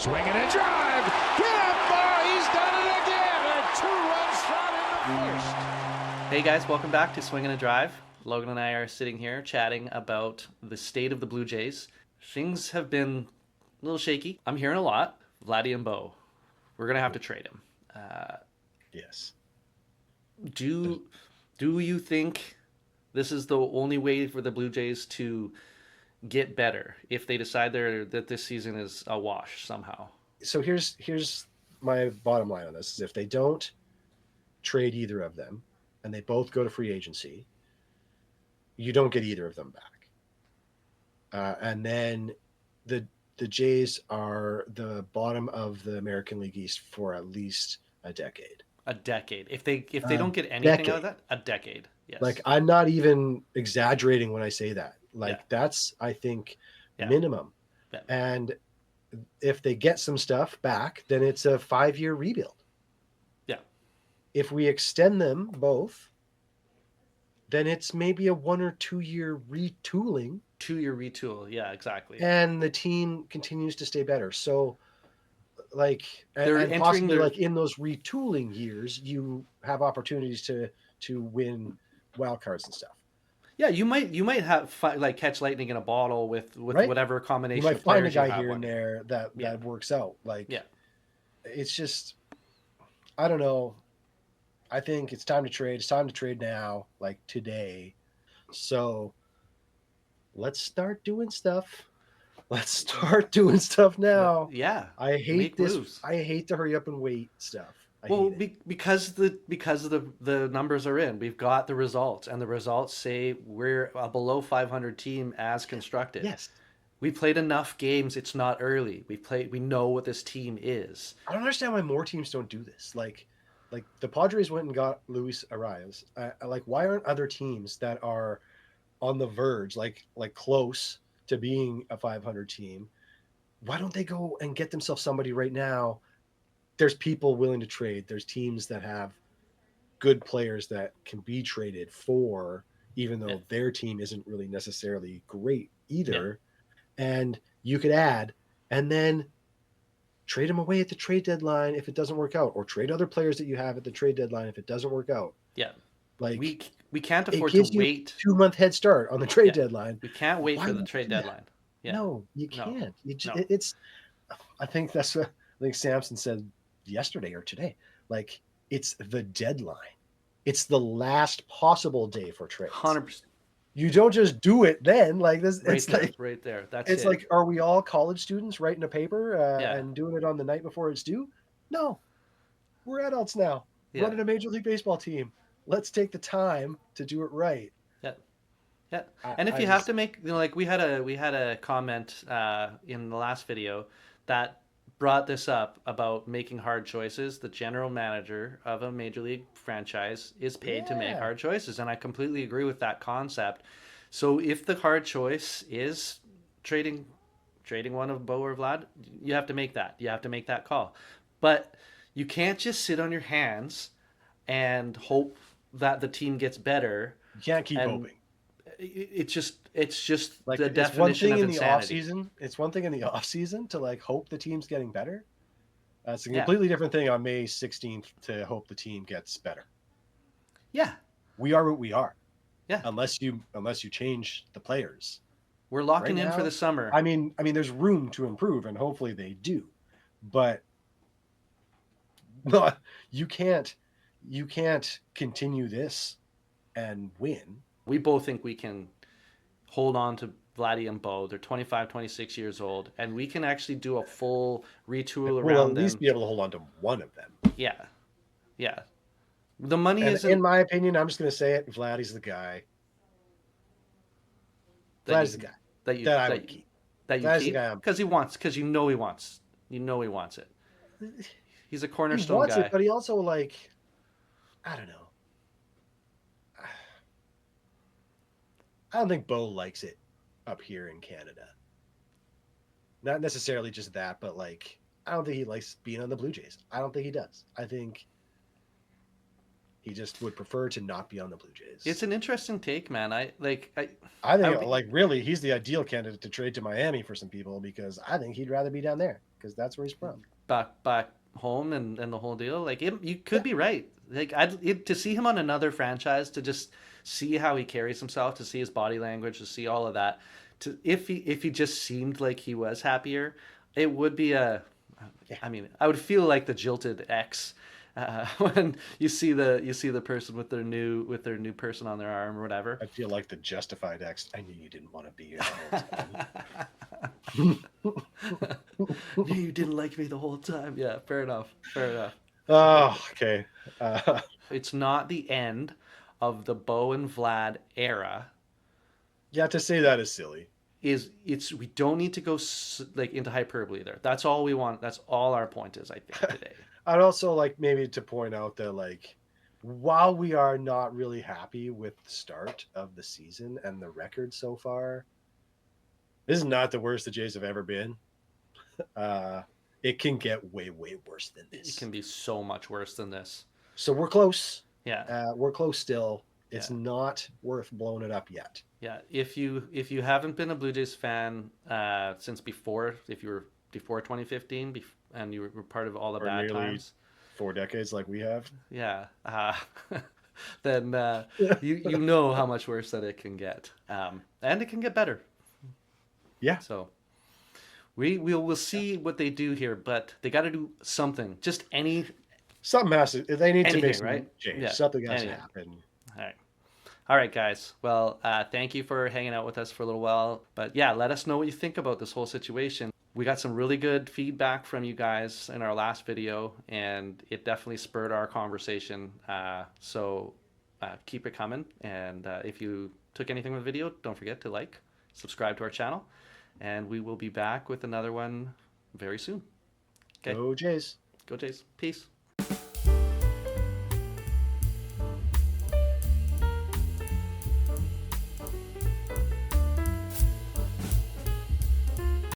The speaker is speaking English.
Swinging a drive. Get up, Bo. He's done it again. A 2-run shot in the first. Hey guys, welcome back to Swing and a Drive. Logan and I are sitting here chatting about the state of the Blue Jays. Things have been a little shaky. I'm hearing a lot. Vladdy and Bo. We're gonna have to trade him. Yes. Do you think this is the only way for the Blue Jays to get better if they decide that this season is a wash somehow? So here's my bottom line on this: is if they don't trade either of them, and they both go to free agency, you don't get either of them back. And then the Jays are the bottom of the American League East for at least a decade. A decade. If they don't get anything out of that, a decade. Yes. Like, I'm not even exaggerating when I say that. Like, Yeah. that's, I think, Yeah. minimum. Yeah. And if they get some stuff back, then it's a 5-year rebuild. Yeah. If we extend them both, then it's maybe a 1 or 2 year retooling. 2-year retool. Yeah, exactly. And the team continues to stay better. So, like, They're and entering possibly their- like in those retooling years, you have opportunities to win wild cards and stuff. Yeah, you might have like catch lightning in a bottle with Right? whatever combination. You might of find a players you guy have here on and it. there that Yeah. works out. Like, Yeah. it's just, I don't know. I think it's time to trade. It's time to trade now, like today. So let's start doing stuff. Let's start doing stuff now. Yeah. I hate Make this. moves. I hate to hurry up and wait stuff. Well, hate it. because the numbers are in, we've got the results, and the results say we're a below 500 team as constructed. Yes. We played enough games. It's not early. We know what this team is. I don't understand why more teams don't do this. Like the Padres went and got Luis Arias. Like, why aren't other teams that are on the verge, like close to being a 500 team, why don't they go and get themselves somebody right now? There's people willing to trade. There's teams that have good players that can be traded for, even though their team isn't really necessarily great either. Yeah. And you could add, and then trade them away at the trade deadline if it doesn't work out, or trade other players that you have at the trade deadline if it doesn't work out. Yeah. Like, we can't afford it gives to wait. You 2-month head start on the trade deadline. We can't wait for the trade deadline. Yeah. No, you can't. No. It's. I think that's what Samson said yesterday or today. Like, it's the deadline. It's the last possible day for trades. 100%. You don't just do it then. Like this, right there. That's it's it. like, are we all college students writing a paper Yeah. and doing it on the night before it's due? No, we're adults now. Yeah. Running a Major League Baseball team. Let's take the time to do it right. Yeah, and if you have to make, like, we had a comment in the last video that brought this up about making hard choices. The general manager of a major league franchise is paid to make hard choices, and I completely agree with that concept. So if the hard choice is trading one of Bo or Vlad, you have to make that. You have to make that call, but you can't just sit on your hands and hope that the team gets better. You can't keep hoping. It's just like, the definition of insanity. It's one thing in the off season to, like, hope the team's getting better. It's a completely different thing on May 16th to hope the team gets better. Yeah, we are what we are. Yeah, unless you change the players. We're locking in for the summer. I mean, there's room to improve, and hopefully they do. But no, you can't continue this and win. We both think we can hold on to Vladdy and Bo. They're 25, 26 years old, and we can actually do a full retool around them. We'll at least be able to hold on to one of them. Yeah. The money is, in my opinion, I'm just going to say it, Vladdy's the guy. Vladdy's the guy that I would keep. That you keep? Because he wants it. He's a cornerstone guy. He wants it, but he also, like, I don't know. I don't think Bo likes it up here in Canada. Not necessarily just that, but, like, I don't think he likes being on the Blue Jays. I don't think he does. I think He just would prefer to not be on the Blue Jays. It's an interesting take, man. I think would- like really he's the ideal candidate to trade to Miami for some people, because I think he'd rather be down there because that's where he's from. back home and the whole deal. Like you could be right. Like to see him on another franchise, to just see how he carries himself, to see his body language, to see all of that. If he just seemed like he was happier, it would be I mean, I would feel like the jilted ex when you see the person with their new person on their arm or whatever. I feel like the justified ex. I knew you didn't want to be here the whole time. You didn't like me the whole time. Yeah, fair enough. Oh, okay. It's not the end of the Bo and Vlad era. Yeah, to say that is silly. We don't need to go like into hyperbole there. That's all we want. That's all our point is, I think, today. I'd also like maybe to point out that, like, while we are not really happy with the start of the season and the record so far, this is not the worst the Jays have ever been. It can get way, way worse than this. It can be so much worse than this. So we're close. Yeah. We're close still. It's not worth blowing it up yet. Yeah. If you haven't been a Blue Jays fan since before, if you were before 2015, and you were part of all the bad times, 4 decades like we have. Yeah. Then you know how much worse that it can get, and it can get better. Yeah. So we'll see what they do here, but they got to do something. Just something has to. They need to make some right? change. Yeah. Something has to happen. All right, guys. Well, thank you for hanging out with us for a little while. But yeah, let us know what you think about this whole situation. We got some really good feedback from you guys in our last video, and it definitely spurred our conversation. So keep it coming. And if you took anything from the video, don't forget to like, subscribe to our channel, and we will be back with another one very soon. Okay. Go Jays. Go Jays. Peace.